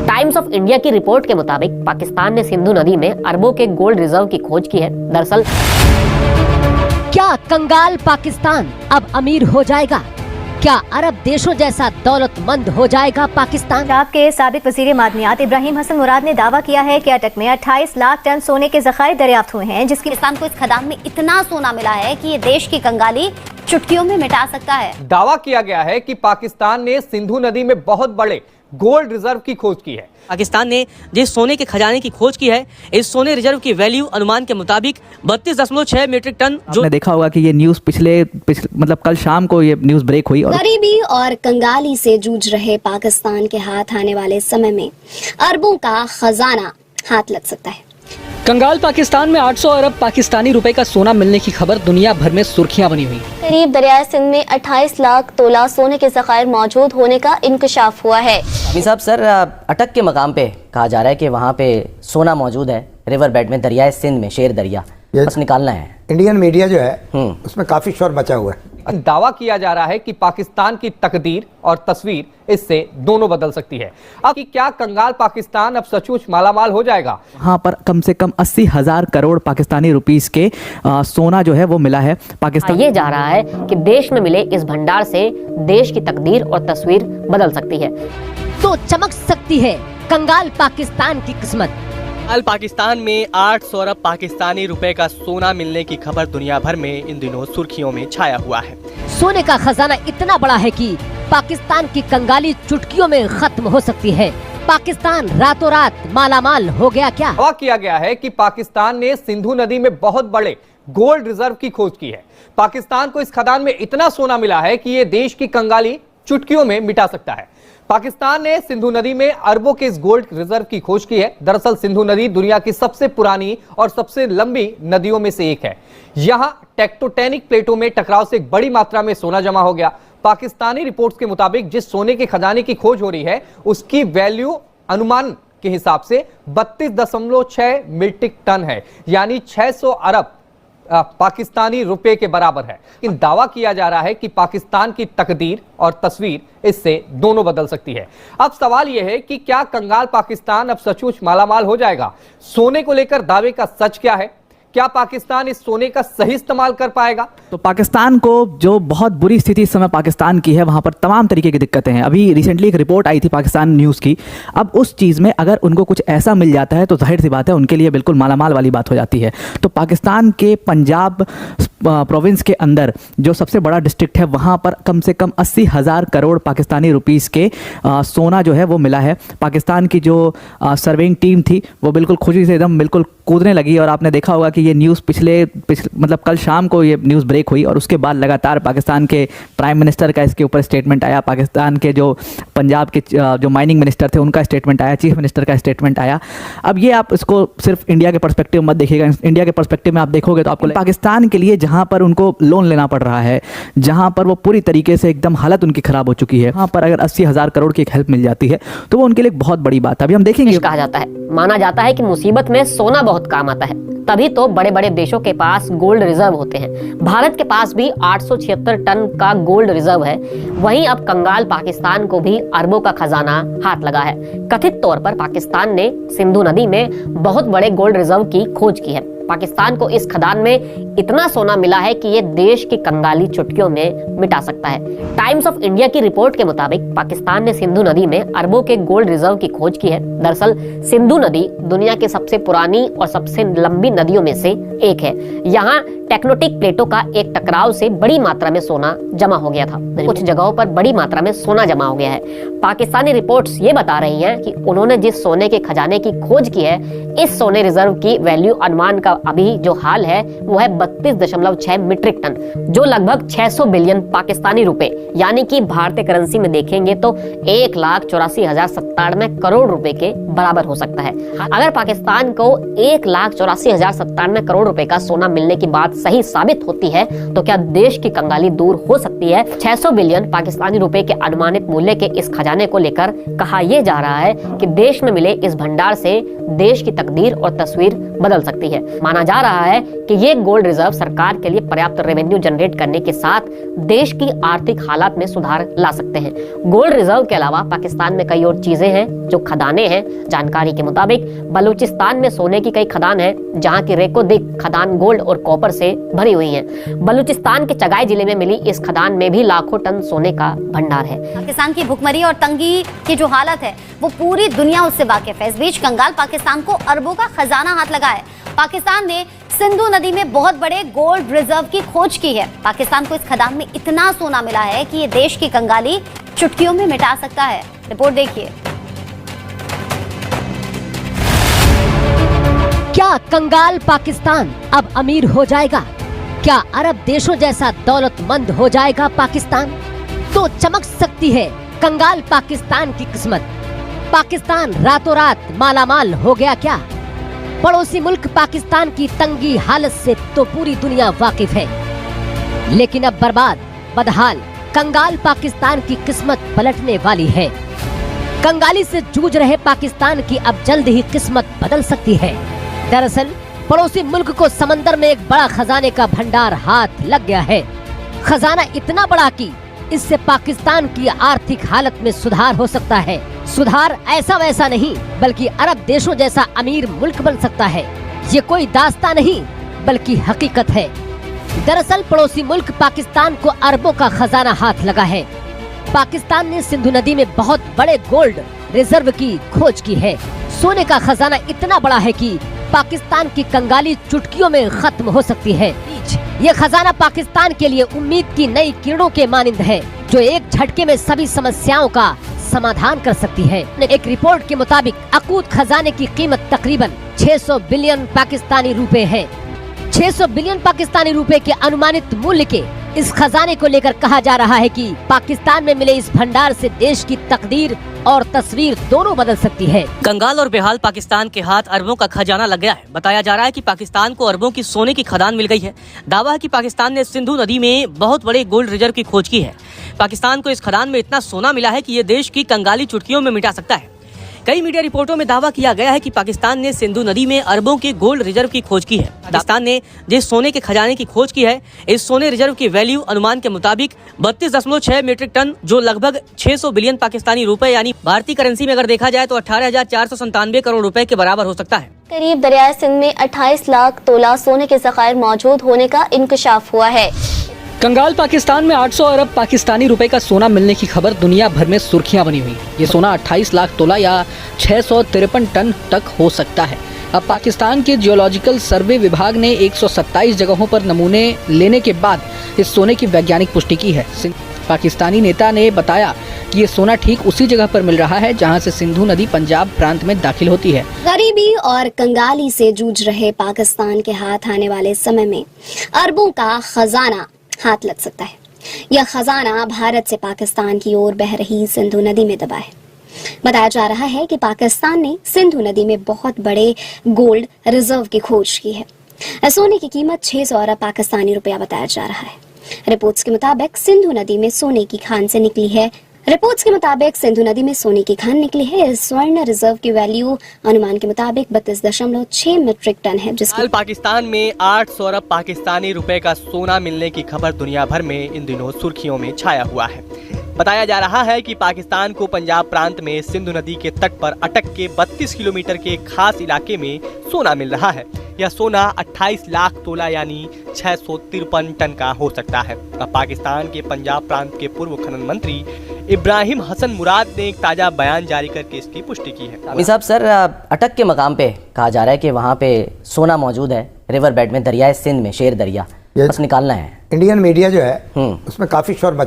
Times of India की report के मुताबिक पाकिस्तान ने सिंधु नदी में अरबों के गोल्ड रिजर्व की खोज की है। दरअसल क्या कंगाल पाकिस्तान अब अमीर हो जाएगा? क्या अरब देशों जैसा दौलतमंद हो जाएगा पाकिस्तान? पंजाब के साबिक वजीर मादनियात इब्राहिम हसन मुराद ने दावा किया है कि अटक में 28 लाख टन सोने के ज़खायर दरियाफ्त हुए हैं, जिसकी पाकिस्तान को इस खदान में इतना सोना मिला है कि ये देश की कंगाली चुटकियों में मिटा सकता है। दावा किया गया है कि पाकिस्तान ने सिंधु नदी में बहुत बड़े गोल्ड रिजर्व की खोज की है। पाकिस्तान ने जिस सोने के खजाने की खोज की है, इस सोने रिजर्व की वैल्यू अनुमान के मुताबिक 32.6 मीट्रिक टन। जो आपने देखा होगा कि ये न्यूज़ पिछले मतलब कल शाम को ये न्यूज़ ब्रेक हुई। और गरीबी और कंगाली से जूझ रहे पाकिस्तान के हाथ आने वाले समय में अरबों का खजाना हाथ लग सकता है। कंगाल पाकिस्तान में 800 अरब पाकिस्तानी रुपए का सोना मिलने की खबर दुनिया भर में सुर्खियां बनी हुई। करीब दरियाए सिंध में 28 लाख तोला सोने के ज़खायर मौजूद होने का इंकशाफ हुआ है। साहब सर, अटक के मकाम पे कहा जा रहा है कि वहाँ पे सोना मौजूद है, रिवर बेड में, दरियाए सिंध में, शेर दरिया, बस निकालना है। इंडियन मीडिया जो है उसमें काफी शोर मचा हुआ है। दावा किया जा रहा है कि पाकिस्तान की तकदीर और तस्वीर इससे दोनों बदल सकती है। अब क्या कंगाल पाकिस्तान अब सचमुच मालामाल हो जाएगा? वहाँ पर कम से कम 80,000 करोड़ पाकिस्तानी रुपीस के सोना जो है वो मिला है पाकिस्तान। ये जा रहा है कि देश में मिले इस भंडार से देश की तकदीर और तस्वीर बदल सकती है। तो चमक सकती है कंगाल पाकिस्तान की किस्मत। कल पाकिस्तान में 800 अरब पाकिस्तानी रुपए का सोना मिलने की खबर दुनिया भर में इन दिनों सुर्खियों में छाया हुआ है। सोने का खजाना इतना बड़ा है कि पाकिस्तान की कंगाली चुटकियों में खत्म हो सकती है। पाकिस्तान रातों रात मालामाल हो गया क्या? दावा किया गया है कि पाकिस्तान ने सिंधु नदी में बहुत बड़े गोल्ड रिजर्व की खोज की है। पाकिस्तान को इस खदान में इतना सोना मिला है कि ये देश की कंगाली चुटकियों में मिटा सकता है। पाकिस्तान ने सिंधु नदी में अरबों के इस गोल्ड रिजर्व की खोज की है। दरअसल सिंधु नदी दुनिया की सबसे पुरानी और सबसे लंबी नदियों में से एक है। यहां टेक्टोटेनिक प्लेटों में टकराव से एक बड़ी मात्रा में सोना जमा हो गया। पाकिस्तानी रिपोर्ट्स के मुताबिक जिस सोने के खजाने की खोज हो रही है उसकी वैल्यू अनुमान के हिसाब से 32.6 मीट्रिक टन है, यानी 600 अरब पाकिस्तानी रुपए के बराबर है। लेकिन दावा किया जा रहा है कि पाकिस्तान की तकदीर और तस्वीर इससे दोनों बदल सकती है। अब सवाल यह है कि क्या कंगाल पाकिस्तान अब सचमुच मालामाल हो जाएगा? सोने को लेकर दावे का सच क्या है? क्या पाकिस्तान इस सोने का सही इस्तेमाल कर पाएगा? तो पाकिस्तान को जो बहुत बुरी स्थिति इस समय पाकिस्तान की है, वहाँ पर तमाम तरीके की दिक्कतें हैं। अभी रिसेंटली एक रिपोर्ट आई थी पाकिस्तान न्यूज़ की। अब उस चीज़ में अगर उनको कुछ ऐसा मिल जाता है तो जाहिर सी बात है उनके लिए बिल्कुल मालामाल वाली बात हो जाती है। तो पाकिस्तान के पंजाब प्रोविंस के अंदर जो सबसे बड़ा डिस्ट्रिक्ट है, वहाँ पर कम से कम 80,000 करोड़ पाकिस्तानी रुपीस के सोना जो है वो मिला है। पाकिस्तान की जो सर्वेइंग टीम थी वो बिल्कुल खुशी से एकदम बिल्कुल कूदने लगी। और आपने देखा होगा कि ये न्यूज़ पिछले मतलब कल शाम को ये न्यूज़ ब्रेक हुई और उसके बाद लगातार पाकिस्तान के प्राइम मिनिस्टर का इसके ऊपर स्टेटमेंट आया, पाकिस्तान के जो पंजाब के जो माइनिंग मिनिस्टर थे उनका स्टेटमेंट आया, चीफ मिनिस्टर का स्टेटमेंट आया। अब ये आप इसको सिर्फ इंडिया के पर्सपेक्टिव मत देखिएगा। इंडिया के पर्सपेक्टिव में आप देखोगे तो आपको पाकिस्तान के लिए जहाँ पर उनको लोन लेना पड़ रहा है, जहाँ पर वो पूरी तरीके से एकदम हालत उनकी खराब हो चुकी है, वहाँ पर अगर 80,000 करोड़ की एक हेल्प मिल जाती है तो वो उनके लिए बहुत बड़ी बात है। अभी हम देखेंगे। कहा जाता है, माना जाता है कि मुसीबत में सोना बहुत काम आता है, तभी तो बड़े बड़े देशों के पास गोल्ड रिजर्व होते हैं। भारत के पास भी 876 टन का गोल्ड रिजर्व है। वहीं अब कंगाल पाकिस्तान को भी अरबों का खजाना हाथ लगा है। कथित तौर पर पाकिस्तान ने सिंधु नदी में बहुत बड़े गोल्ड रिजर्व की खोज की है। पाकिस्तान को इस खदान में इतना सोना मिला है कि ये देश की कंगाली चुटकियों में मिटा सकता है। टाइम्स ऑफ इंडिया की रिपोर्ट के मुताबिक पाकिस्तान ने सिंधु नदी में अरबों के गोल्ड रिजर्व की खोज की है। दरअसल सिंधु नदी दुनिया की सबसे पुरानी और सबसे लंबी नदियों में से एक है। यहाँ टेक्टोनिक प्लेटों का एक टकराव से बड़ी मात्रा में सोना जमा हो गया था। कुछ जगहों पर बड़ी मात्रा में सोना जमा हो गया है। पाकिस्तानी रिपोर्ट्स ये बता रही हैं कि उन्होंने जिस सोने के खजाने की खोज की है, इस सोने रिजर्व की वैल्यू अनुमान का अभी जो हाल है वो है 32.6 मीट्रिक टन, जो लगभग 600 बिलियन पाकिस्तानी रुपए, यानी कि भारतीय करेंसी में देखेंगे तो 1,84,097 करोड़ रुपए के बराबर हो सकता है। अगर पाकिस्तान को 1,84,097 करोड़ रुपए का सोना मिलने की बात सही साबित होती है तो क्या देश की कंगाली दूर हो सकती है? 600 बिलियन पाकिस्तानी रुपए के अनुमानित मूल्य के इस खजाने को लेकर कहा यह जा रहा है कि देश में मिले इस भंडार से देश की तकदीर और तस्वीर बदल सकती है। माना जा रहा है कि ये गोल्ड रिजर्व सरकार के लिए पर्याप्त रेवेन्यू जनरेट करने के साथ देश की आर्थिक हालात में सुधार ला सकते हैं। गोल्ड रिजर्व के अलावा पाकिस्तान में कई और चीजें हैं जो खदानें हैं। जानकारी के मुताबिक बलूचिस्तान में सोने की कई खदान है, जहां की रेकोदिक खदान गोल्ड और कॉपर से भरी हुई है। बलूचिस्तान के चगाई जिले में मिली इस खदान में भी लाखों टन सोने का भंडार है। पाकिस्तान की भुखमरी और तंगी की जो हालत है वो पूरी दुनिया उससे वाकिफ है। इस बीच कंगाल पाकिस्तान को अरबों का खजाना हाथ लगा है। पाकिस्तान ने सिंधु नदी में बहुत बड़े गोल्ड रिजर्व की खोज की है। पाकिस्तान को इस खदान में इतना सोना मिला है कि ये देश की कंगाली चुटकियों में मिटा सकता है। रिपोर्ट देखिए। क्या कंगाल पाकिस्तान अब अमीर हो जाएगा? क्या अरब देशों जैसा दौलतमंद हो जाएगा पाकिस्तान? तो चमक सकती है कंगाल पाकिस्तान की किस्मत। पाकिस्तान रातों रात मालामाल हो गया क्या? पड़ोसी मुल्क पाकिस्तान की तंगी हालत से तो पूरी दुनिया वाकिफ है, लेकिन अब बर्बाद बदहाल कंगाल पाकिस्तान की किस्मत पलटने वाली है। कंगाली से जूझ रहे पाकिस्तान की अब जल्द ही किस्मत बदल सकती है। दरअसल पड़ोसी मुल्क को समंदर में एक बड़ा खजाने का भंडार हाथ लग गया है। खजाना इतना बड़ा कि इससे पाकिस्तान की आर्थिक हालत में सुधार हो सकता है। सुधार ऐसा वैसा नहीं, बल्कि अरब देशों जैसा अमीर मुल्क बन सकता है। ये कोई दास्तां नहीं, बल्कि हकीकत है। दरअसल पड़ोसी मुल्क पाकिस्तान को अरबों का खजाना हाथ लगा है। पाकिस्तान ने सिंधु नदी में बहुत बड़े गोल्ड रिजर्व की खोज की है। सोने का खजाना इतना बड़ा है कि पाकिस्तान की कंगाली चुटकियों में खत्म हो सकती है। ये खजाना पाकिस्तान के लिए उम्मीद की नई किरणों के मानिंद है, जो एक झटके में सभी समस्याओं का समाधान कर सकती है। एक रिपोर्ट के मुताबिक अकूत खजाने की कीमत तकरीबन 600 बिलियन पाकिस्तानी रुपए है। 600 बिलियन पाकिस्तानी रुपए के अनुमानित मूल्य के इस खजाने को लेकर कहा जा रहा है कि पाकिस्तान में मिले इस भंडार से देश की तकदीर और तस्वीर दोनों बदल सकती है। कंगाल और बेहाल पाकिस्तान के हाथ अरबों का खजाना लग गया है। बताया जा रहा है कि पाकिस्तान को अरबों की सोने की खदान मिल गई है। दावा है कि पाकिस्तान ने सिंधु नदी में बहुत बड़े गोल्ड रिजर्व की खोज की है। पाकिस्तान को इस खदान में इतना सोना मिला है कि ये देश की कंगाली चुटकियों में मिटा सकता है। कई मीडिया रिपोर्टों में दावा किया गया है कि पाकिस्तान ने सिंधु नदी में अरबों के गोल्ड रिजर्व की खोज की है। पाकिस्तान ने जिस सोने के खजाने की खोज की है, इस सोने रिजर्व की वैल्यू अनुमान के मुताबिक 32.6 मीट्रिक टन, जो लगभग 600 बिलियन पाकिस्तानी रुपए यानी भारतीय करेंसी में अगर देखा जाए तो 18,497 करोड़ रुपए के बराबर हो सकता है। करीब दरियाए सिंध में 28 लाख तोला सोने के ज़खायर मौजूद होने का इंकशाफ हुआ है। कंगाल पाकिस्तान में 800 अरब पाकिस्तानी रुपए का सोना मिलने की खबर दुनिया भर में सुर्खियां बनी हुई है। ये सोना 28 लाख तोला या 653 टन तक हो सकता है। अब पाकिस्तान के जियोलॉजिकल सर्वे विभाग ने 127 जगहों पर नमूने लेने के बाद इस सोने की वैज्ञानिक पुष्टि की है। पाकिस्तानी नेता ने बताया कि ये सोना ठीक उसी जगह पर मिल रहा है जहां से सिंधु नदी पंजाब प्रांत में दाखिल होती है। गरीबी और कंगाली से जूझ रहे पाकिस्तान के हाथ आने वाले समय में अरबों का खजाना हाथ लग सकता है। यह खजाना भारत से पाकिस्तान की ओर बह रही सिंधु नदी में दबा है। बताया जा रहा है कि पाकिस्तान ने सिंधु नदी में बहुत बड़े गोल्ड रिजर्व की खोज की है। सोने की कीमत 600 अरब पाकिस्तानी रुपया बताया जा रहा है। रिपोर्ट्स के मुताबिक सिंधु नदी में सोने की खान से निकली है। सिंधु नदी में सोने की खान निकली है। इस स्वर्ण रिजर्व की वैल्यू अनुमान के मुताबिक 32.6 मीट्रिक टन है, जिसकी पाकिस्तान में 800 अरब पाकिस्तानी रुपए का सोना मिलने की खबर दुनिया भर में इन दिनों सुर्खियों में छाया हुआ है। बताया जा रहा है कि पाकिस्तान को पंजाब प्रांत में सिंधु नदी के तट पर अटक के 32 किलोमीटर के खास इलाके में सोना मिल रहा है। यह सोना 28 लाख तोला यानी 653 टन का हो सकता है। अब पाकिस्तान के पंजाब प्रांत के पूर्व खनन मंत्री इब्राहिम हसन मुराद ने एक ताजा बयान जारी करके इसकी पुष्टि की है। साहब सर, अटक के मकाम पे कहा जा रहा है कि वहाँ पे सोना मौजूद है, रिवर बेड में, दरियाए सिंध में, शेर दरिया, बस निकालना है। इंडियन मीडिया जो है उसमें काफी शोर मचा